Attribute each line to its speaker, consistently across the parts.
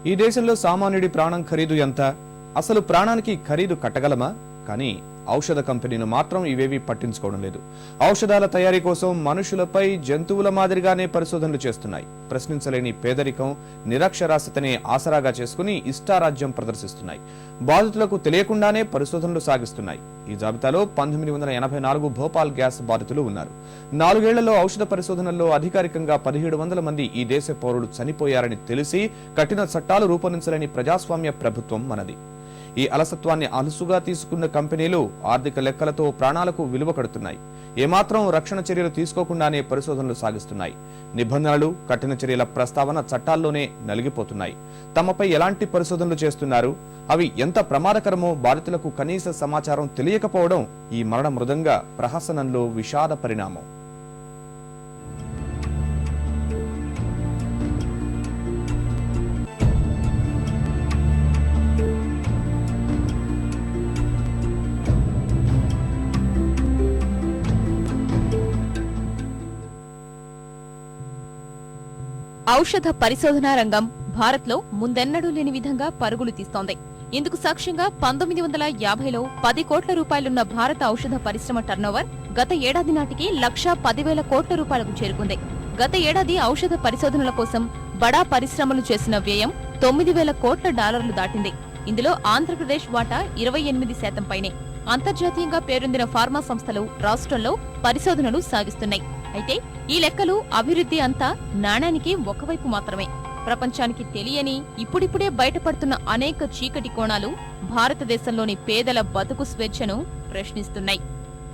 Speaker 1: ఈ దేశంలో సామాన్యుడి ప్రాణం ఖరీదు ఎంత? అసలు ప్రాణానికి ఖరీదు కట్టగలమా? కానీ ఔషధ కంపెనీలు మాత్రం ఇవేవి పట్టించుకోవడం లేదు. ఔషధాల తయారీ కోసం మనుషులపై జంతువుల మాదిరిగానే పరిశోధనలు చేస్తున్నాయి. ప్రశ్నించలేని పేదరికం, నిరక్షరాస్యతనే ఆసరాగా చేసుకుని ఇష్టారాజ్యం ప్రదర్శిస్తున్నాయి. బాధితులకు తెలియకుండానే పరిశోధనలు సాగిస్తున్నాయి. ఈ జాబితాలో 1984 భోపాల్ గ్యాస్ బాధితులు ఉన్నారు. 4 ఏళ్లలో ఔషధ పరిశోధనల్లో అధికారికంగా 1700 మంది ఈ దేశ పౌరులు చనిపోయారని తెలిసి కఠిన చట్టాలు రూపొందించలేని ప్రజాస్వామ్య ప్రభుత్వం మనది. ఈ అలసత్వాన్ని అలుసుగా తీసుకున్న కంపెనీలు ఆర్థిక లెక్కలతో ప్రాణాలకు విలువ కడుతున్నాయి. ఏమాత్రం రక్షణ చర్యలు తీసుకోకుండానే పరిశోధనలు సాగిస్తున్నాయి. నిబంధనలు, కఠిన చర్యల ప్రస్తావన చట్టాల్లోనే నలిగిపోతున్నాయి. తమపై ఎలాంటి పరిశోధనలు చేస్తున్నారు, అవి ఎంత ప్రమాదకరమో బాధితులకు కనీస సమాచారం తెలియకపోవడం ఈ మరణ మృదంగ ప్రహసనంలో విషాద పరిణామం.
Speaker 2: ఔషధ పరిశోధనా రంగం భారత్లో ముందెన్నడూ లేని విధంగా పరుగులు తీస్తోంది. ఇందుకు సాక్ష్యంగా 1950లో 10 కోట్ల రూపాయలున్న భారత ఔషధ పరిశ్రమ టర్నోవర్ గత ఏడాది నాటికి 1,10,000 కోట్ల రూపాయలకు చేరుకుంది. గత ఏడాది ఔషధ పరిశోధనల కోసం బడా పరిశ్రమలు చేసిన వ్యయం $9,000 కోట్ల దాటింది. ఇందులో ఆంధ్రప్రదేశ్ వాటా 28% పైనే. అంతర్జాతీయంగా పేరొందిన ఫార్మా సంస్థలు రాష్ట్రంలో పరిశోధనలు సాగిస్తున్నాయి. అయితే ఈ లెక్కలు, అభివృద్ధి అంతా నాణానికి ఒకవైపు మాత్రమే. ప్రపంచానికి తెలియని, ఇప్పుడిప్పుడే బయటపడుతున్న అనేక చీకటి కోణాలు భారతదేశంలోని పేదల బతుకు స్వేచ్ఛను ప్రశ్నిస్తున్నాయి.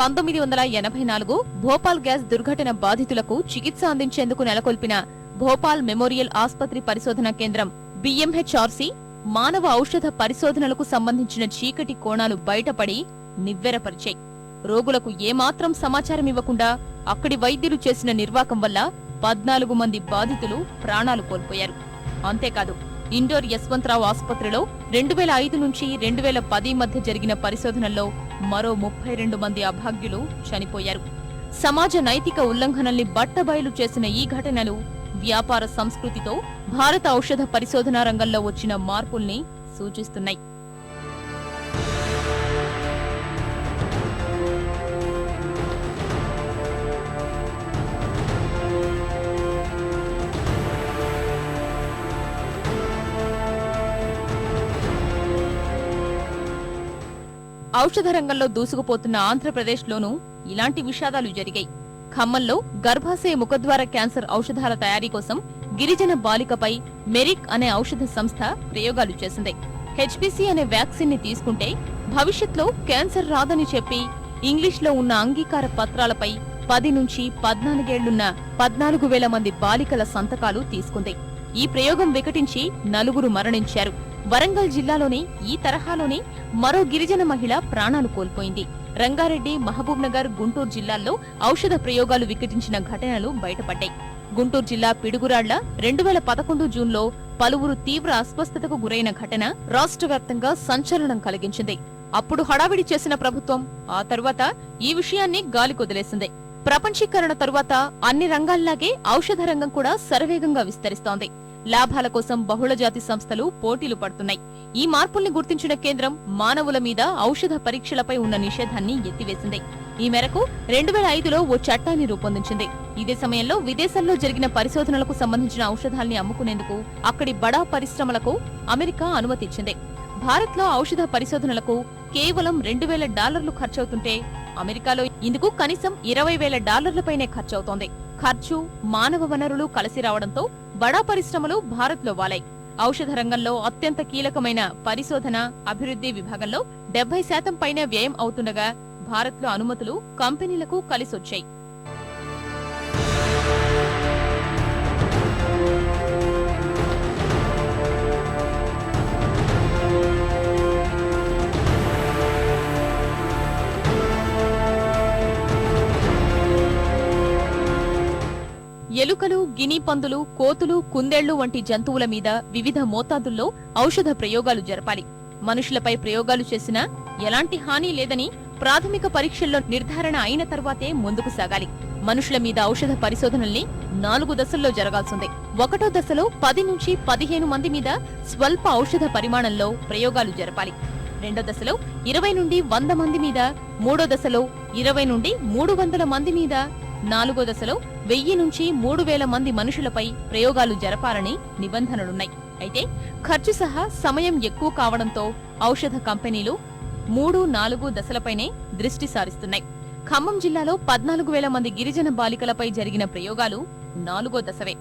Speaker 2: 1984 భోపాల్ గ్యాస్ దుర్ఘటన బాధితులకు చికిత్స అందించేందుకు నెలకొల్పిన భోపాల్ మెమోరియల్ ఆస్పత్రి పరిశోధనా కేంద్రం BMHRC మానవ ఔషధ పరిశోధనలకు సంబంధించిన చీకటి కోణాలు బయటపడి నివ్వెరపరిచాయి. రోగులకు ఏమాత్రం సమాచారం ఇవ్వకుండా అక్కడి వైద్యులు చేసిన నిర్వాకం వల్ల 14 మంది బాధితులు ప్రాణాలు కోల్పోయారు. అంతేకాదు, ఇండోర్ యశ్వంతరావు ఆసుపత్రిలో 2005 నుంచి 2010 మధ్య జరిగిన పరిశోధనల్లో మరో 32 మంది అభాగ్యులు చనిపోయారు. సమాజ నైతిక ఉల్లంఘనల్ని బట్టబయలు చేసిన ఈ ఘటనలు వ్యాపార సంస్కృతితో భారత ఔషధ పరిశోధనా రంగంలో వచ్చిన మార్పుల్ని సూచిస్తున్నాయి. ఔషధ రంగంలో దూసుకుపోతున్న ఆంధ్రప్రదేశ్లోనూ ఇలాంటి విషాదాలు జరిగాయి. ఖమ్మంలో గర్భాశయ ముఖద్వార క్యాన్సర్ ఔషధాల తయారీ కోసం గిరిజన బాలికపై మెరిక్ అనే ఔషధ సంస్థ ప్రయోగాలు చేసింది. HPC అనే వ్యాక్సిన్ ని తీసుకుంటే భవిష్యత్లో క్యాన్సర్ రాదని చెప్పి ఇంగ్లీష్లో ఉన్న అంగీకార పత్రాలపై 10 నుంచి 14 ఏళ్లున్న 14,000 మంది బాలికల సంతకాలు తీసుకుంది. ఈ ప్రయోగం వికటించి 4 మరణించారు. వరంగల్ జిల్లాలోని ఈ తరహాలోని మరో గిరిజన మహిళ ప్రాణాలు కోల్పోయింది. రంగారెడ్డి, మహబూబ్నగర్, గుంటూరు జిల్లాల్లో ఔషధ ప్రయోగాలు వికటించిన ఘటనలు బయటపడ్డాయి. గుంటూరు జిల్లా పిడుగురాళ్ల 2011 జూన్లో పలువురు తీవ్ర అస్వస్థతకు గురైన ఘటన రాష్ట్ర వ్యాప్తంగా సంచలనం కలిగించింది. అప్పుడు హడావిడి చేసిన ప్రభుత్వం ఆ తరువాత ఈ విషయాన్ని గాలికొదిలేసింది. ప్రపంచీకరణ తరువాత అన్ని రంగాల్లాగే ఔషధ రంగం కూడా శరవేగంగా విస్తరిస్తోంది. లాభాల కోసం బహుళజాతి సంస్థలు పోటీలు పడుతున్నాయి. ఈ మార్పుల్ని గుర్తించిన కేంద్రం మానవుల మీద ఔషధ పరీక్షలపై ఉన్న నిషేధాన్ని ఎత్తివేసింది. ఈ మేరకు 2005లో ఓ చట్టాన్ని రూపొందించింది. ఇదే సమయంలో విదేశాల్లో జరిగిన పరిశోధనలకు సంబంధించిన ఔషధాల్ని అమ్ముకునేందుకు అక్కడి బడా పరిశ్రమలకు అమెరికా అనుమతిచ్చింది. భారత్లో ఔషధ పరిశోధనలకు కేవలం $2,000 ఖర్చవుతుంటే అమెరికాలో ఇందుకు కనీసం $20,000 పైనే ఖర్చవుతోంది. ఖర్చు, మానవ వనరులు కలిసి రావడంతో బడా పరిశ్రమలు భారత్లో వాలాయి. ఔషధ రంగంలో అత్యంత కీలకమైన పరిశోధన, అభివృద్ధి విభాగంలో 70% పైనే వ్యయం అవుతుండగా భారత్లో అనుమతులు కంపెనీలకు కలిసొచ్చాయి. ఎలుకలు, గిని పందులు, కోతులు, కుందేళ్లు వంటి జంతువుల మీద వివిధ మోతాదుల్లో ఔషధ ప్రయోగాలు జరపాలి. మనుషులపై ప్రయోగాలు చేసినా ఎలాంటి హాని లేదని ప్రాథమిక పరీక్షల్లో నిర్ధారణ అయిన తర్వాతే ముందుకు సాగాలి. మనుషుల మీద ఔషధ పరిశోధనల్ని 4 దశల్లో జరగాల్సిందే. 1వ దశలో 10 నుంచి 15 మంది మీద స్వల్ప ఔషధ పరిమాణంలో ప్రయోగాలు జరపాలి. 2వ దశలో 20 నుండి 100 మంది మీద, 3వ దశలో 20 నుండి 300 మంది మీద, 4వ దశలో 1000 నుంచి 3000 మంది మనుషులపై ప్రయోగాలు జరపాలని నిబంధనలున్నాయి. అయితే ఖర్చు సహా సమయం ఎక్కువ కావడంతో ఔషధ కంపెనీలు 3-4 దశలపైనే దృష్టి సారిస్తున్నాయి. ఖమ్మం జిల్లాలో 14,000 మంది గిరిజన బాలికలపై జరిగిన ప్రయోగాలు 4వ దశవే.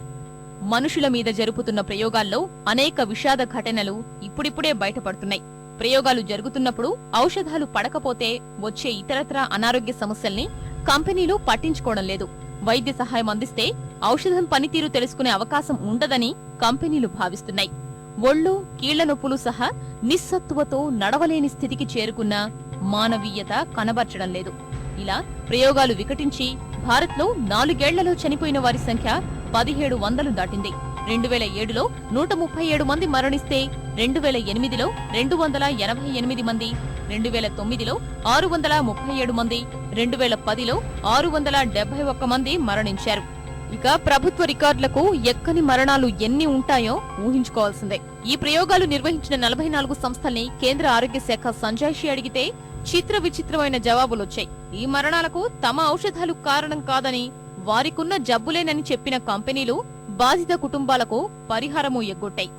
Speaker 2: మనుషుల మీద జరుపుతున్న ప్రయోగాల్లో అనేక విషాద ఘటనలు ఇప్పుడిప్పుడే బయటపడుతున్నాయి. ప్రయోగాలు జరుగుతున్నప్పుడు ఔషధాలు పడకపోతే వచ్చే ఇతరత్రా అనారోగ్య సమస్యల్ని కంపెనీలు పట్టించుకోవడం లేదు. వైద్య సహాయం అందిస్తే ఔషధం పనితీరు తెలుసుకునే అవకాశం ఉండదని కంపెనీలు భావిస్తున్నాయి. ఒళ్ళు, కీళ్ల నొప్పులు సహా నిస్సత్తువతో నడవలేని స్థితికి చేరుకున్న మానవీయత కనబర్చడం లేదు. ఇలా ప్రయోగాలు వికటించి భారత్లో 4 ఏళ్లలో చనిపోయిన వారి సంఖ్య 1700 దాటింది. 2007లో 137 మంది మరణిస్తే 2008లో 288 మంది, 2009లో 637 మంది, 2010లో 671 మంది మరణించారు. ఇక ప్రభుత్వ రికార్డులకు ఎక్కని మరణాలు ఎన్ని ఉంటాయో ఊహించుకోవాల్సిందే. ఈ ప్రయోగాలు నిర్వహించిన 44 సంస్థల్ని కేంద్ర ఆరోగ్య శాఖ సంజాయిషి అడిగితే చిత్ర విచిత్రమైన జవాబులొచ్చాయి. ఈ మరణాలకు తమ ఔషధాలు కారణం కాదని, వారికున్న జబ్బులేనని చెప్పిన కంపెనీలు బాధిత కుటుంబాలకు పరిహారమూ ఎగ్గొట్టాయి.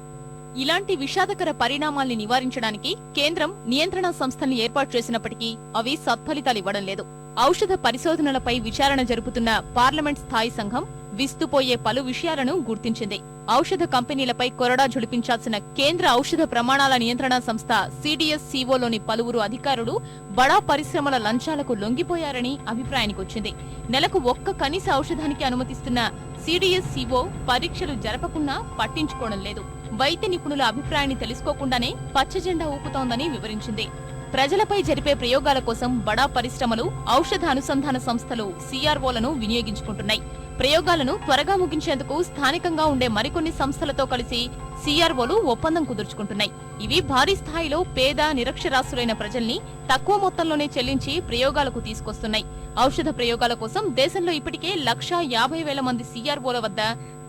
Speaker 2: ఇలాంటి విషాదకర పరిణామాల్ని నివారించడానికి కేంద్రం నియంత్రణ సంస్థల్ని ఏర్పాటు చేసినప్పటికీ అవి సత్ఫలితాలివ్వడం లేదు. ఔషధ పరిశోధనలపై విచారణ జరుపుతున్న పార్లమెంట్ స్థాయి సంఘం విస్తుపోయే పలు విషయాలను గుర్తించింది. ఔషధ కంపెనీలపై కొరడా జుడిపించాల్సిన కేంద్ర ఔషధ ప్రమాణాల నియంత్రణ సంస్థ CDSCOలోని పలువురు అధికారులు బడా పరిశ్రమల లంచాలకు లొంగిపోయారని అభిప్రాయానికొచ్చింది. నెలకు ఒక్క కనీస ఔషధానికి అనుమతిస్తున్న CDSCO పరీక్షలు జరపకున్నా పట్టించుకోవడం లేదు. వైద్య నిపుణుల అభిప్రాయాన్ని తెలుసుకోకుండానే పచ్చజెండా ఊపుతోందని వివరించింది. ప్రజలపై జరిపే ప్రయోగాల కోసం బడా పరిశ్రమలు, ఔషధ అనుసంధాన సంస్థలు CROలను వినియోగించుకుంటున్నాయి. ప్రయోగాలను త్వరగా ముగించేందుకు స్థానికంగా ఉండే మరికొన్ని సంస్థలతో కలిసి CROలు ఒప్పందం కుదుర్చుకుంటున్నాయి. ఇవి భారీ స్థాయిలో పేద, నిరక్షరాస్యులైన ప్రజల్ని తక్కువ మొత్తంలోనే చెల్లించి ప్రయోగాలకు తీసుకొస్తున్నాయి. ఔషధ ప్రయోగాల కోసం దేశంలో ఇప్పటికే 150,000 మంది CROల వద్ద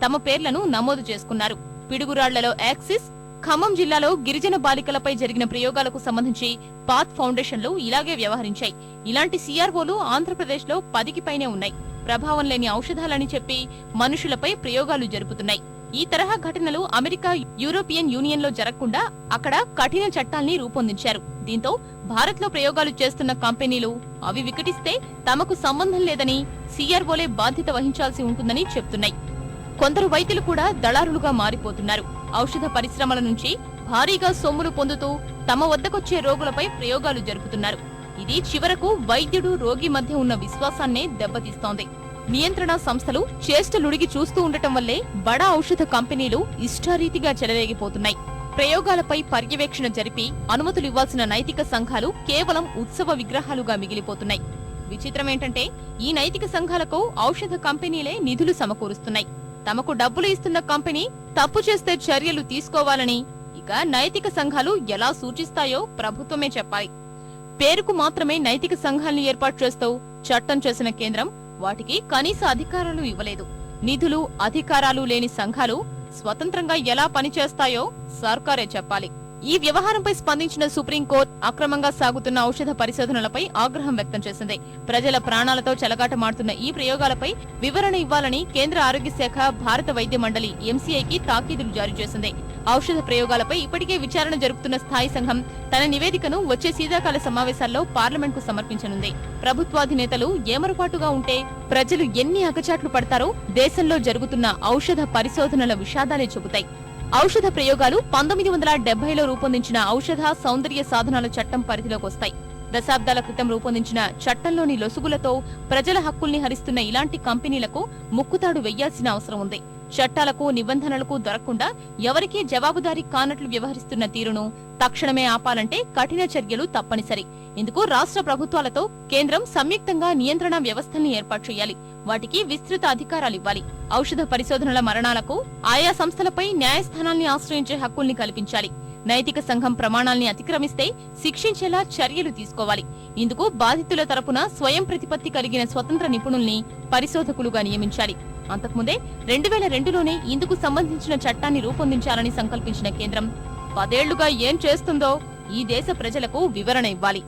Speaker 2: తమ పేర్లను నమోదు చేసుకున్నారు. పిడుగురాళ్లలో యాక్సిస్, ఖమ్మం జిల్లాలో గిరిజన బాలికలపై జరిగిన ప్రయోగాలకు సంబంధించి పాత్ ఫౌండేషన్లు ఇలాగే వ్యవహరించాయి. ఇలాంటి CROలు ఆంధ్రప్రదేశ్లో 10కి పైనే ఉన్నాయి. ప్రభావం లేని ఔషధాలని చెప్పి మనుషులపై ప్రయోగాలు జరుపుతున్నాయి. ఈ తరహా ఘటనలు అమెరికా, యూరోపియన్ యూనియన్లో జరగకుండా అక్కడ కఠిన చట్టాల్ని రూపొందించారు. దీంతో భారత్లో ప్రయోగాలు చేస్తున్న కంపెనీలు అవి వికటిస్తే తమకు సంబంధం లేదని, CROలే బాధ్యత వహించాల్సి ఉంటుందని చెప్తున్నాయి. కొందరు వైద్యులు కూడా దళారులుగా మారిపోతున్నారు. ఔషధ పరిశ్రమల నుంచి భారీగా సొమ్ములు పొందుతూ తమ వద్దకొచ్చే రోగులపై ప్రయోగాలు జరుపుతున్నారు. ఇది చివరకు వైద్యుడు, రోగి మధ్య ఉన్న విశ్వాసాన్నే దెబ్బతీస్తోంది. నియంత్రణ సంస్థలు చేష్టలుడిగి చూస్తూ ఉండటం వల్లే బడా ఔషధ కంపెనీలు ఇష్టారీతిగా చెలరేగిపోతున్నాయి. ప్రయోగాలపై పర్యవేక్షణ జరిపి అనుమతులు ఇవ్వాల్సిన నైతిక సంఘాలు కేవలం ఉత్సవ విగ్రహాలుగా మిగిలిపోతున్నాయి. విచిత్రమేంటంటే ఈ నైతిక సంఘాలకు ఔషధ కంపెనీలే నిధులు సమకూరుస్తున్నాయి. తమకు డబ్బులు ఇస్తున్న కంపెనీ తప్పు చేస్తే చర్యలు తీసుకోవాలని ఇక నైతిక సంఘాలు ఎలా సూచిస్తాయో ప్రభుత్వమే చెప్పాలి. పేరుకు మాత్రమే నైతిక సంఘాల్ని ఏర్పాటు చేస్తూ చట్టం చేసిన కేంద్రం వాటికి కనీస అధికారాలు ఇవ్వలేదు. నిధులు, అధికారాలు లేని సంఘాలు స్వతంత్రంగా ఎలా పనిచేస్తాయో సర్కారే చెప్పాలి. ఈ వ్యవహారంపై స్పందించిన సుప్రీంకోర్టు అక్రమంగా సాగుతున్న ఔషధ పరిశోధనలపై ఆగ్రహం వ్యక్తం చేసింది. ప్రజల ప్రాణాలతో చెలగాటమాడుతున్న ఈ ప్రయోగాలపై వివరణ ఇవ్వాలని కేంద్ర ఆరోగ్య శాఖ, భారత వైద్య మండలి MCIకి తాకీదులు జారీ చేసింది. ఔషధ ప్రయోగాలపై ఇప్పటికే విచారణ జరుపుతున్న స్థాయి సంఘం తన నివేదికను వచ్చే శీతాకాల సమావేశాల్లో పార్లమెంట్కు సమర్పించనుంది. ప్రభుత్వాధినేతలు ఏమరపాటుగా ఉంటే ప్రజలు ఎన్ని అగచాట్లు పడతారో దేశంలో జరుగుతున్న ఔషధ పరిశోధనల విషాదాలే చెబుతాయి. ఔషధ ప్రయోగాలు 1970లో రూపొందించిన ఔషధ, సౌందర్య సాధనాల చట్టం పరిధిలోకొస్తాయి. దశాబ్దాల క్రితం రూపొందించిన చట్టంలోని లొసుగులతో ప్రజల హక్కుల్ని హరిస్తున్న ఇలాంటి కంపెనీలకు ముక్కుతాడు వెయ్యాల్సిన అవసరం ఉంది. చట్టాలకు, నిబంధనలకు దొరకకుండా ఎవరికీ జవాబుదారీ కానట్లు వ్యవహరిస్తున్న తీరును తక్షణమే ఆపాలంటే కఠిన చర్యలు తప్పనిసరి. ఇందుకు రాష్ట్ర ప్రభుత్వాలతో కేంద్రం సంయుక్తంగా నియంత్రణ వ్యవస్థల్ని ఏర్పాటు చేయాలి. వాటికి విస్తృత అధికారాలివ్వాలి. ఔషధ పరిశోధనల మరణాలకు ఆయా సంస్థలపై న్యాయస్థానాల్ని ఆశ్రయించే హక్కుల్ని కల్పించాలి. నైతిక సంఘం ప్రమాణాల్ని అతిక్రమిస్తే శిక్షించేలా చర్యలు తీసుకోవాలి. ఇందుకు బాధితుల తరపున స్వయం ప్రతిపత్తి కలిగిన స్వతంత్ర నిపుణుల్ని పరిశోధకులుగా నియమించాలి. అంతకుముందే 2002లోనే ఇందుకు సంబంధించిన చట్టాన్ని రూపొందించాలని సంకల్పించిన కేంద్రం 10 ఏళ్లుగా ఏం చేస్తుందో ఈ దేశ ప్రజలకు వివరణ ఇవ్వాలి.